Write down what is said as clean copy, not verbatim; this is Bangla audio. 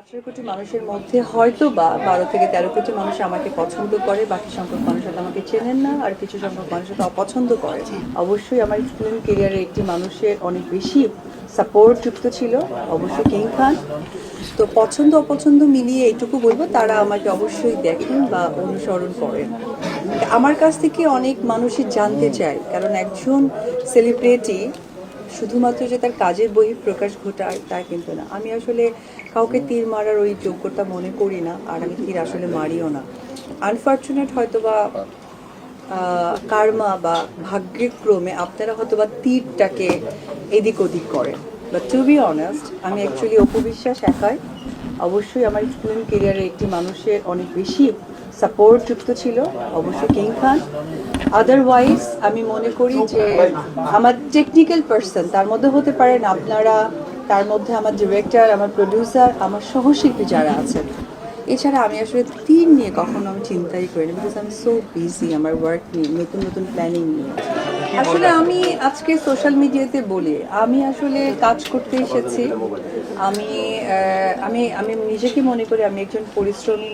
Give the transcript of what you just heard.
18 কোটি মানুষের মধ্যে হয়তো বা 12 থেকে 13 কোটি মানুষ আমাকে পছন্দ করে, বাকি সংখ্যক মানুষ হয়তো আমাকে চেনেন না, আর কিছু সংখ্যক মানুষ হয়তো অপছন্দ করে। অবশ্যই আমার ফিল্ম কেরিয়ারে একটি মানুষের অনেক বেশি সাপোর্ট যুক্ত ছিল, অবশ্যই কিং খান। তো পছন্দ অপছন্দ মিলিয়ে এইটুকু বলবো, তারা আমাকে অবশ্যই দেখেন বা অনুসরণ করেন। আমার কাছ থেকে অনেক মানুষই জানতে চায়, কারণ একজন সেলিব্রিটি শুধুমাত্র যে তার কাজের বহিঃপ্রকাশ ঘটায় তা কিন্তু না। আমি আসলে কাউকে তীর মারার ওই যোগ্যতা মনে করি না, আর আমি তীর আসলে মারিও না। আনফর্চুনেট হয়তোবা কার্মা বা ভাগ্যের ক্রমে আপনারা হয়তোবা তীরটাকে এদিক ওদিক করেন, বাট টু বি অনেস্ট আমি অ্যাকচুয়ালি অপু বিশ্বাস একাই। অবশ্যই আমার ফিল্ম কেরিয়ারে একটি মানুষের অনেক বেশি সাপোর্ট যুক্ত ছিল, অবশ্যই কিং খান। আদারওয়াইজ আমি মনে করি যে আমার টেকনিক্যাল পার্সন তার মধ্যে হতে পারেন আপনারা, তার মধ্যে আমার ডিরেক্টর, আমার প্রডিউসার, আমার সহশিল্পী যারা আছেন। এছাড়া আমি আসলে তীর নিয়ে কখনো আমি চিন্তাই করিনি, বিকজ আমি সো বিজি আমার ওয়ার্ক নিয়ে, নতুন নতুন প্ল্যানিং নিয়ে। আসলে আমি আজকে সোশ্যাল মিডিয়াতে বলি আমি আসলে কাজ করতে এসেছি। আমি আমি আমি নিজেকে মনে করি আমি একজন পরিশ্রমী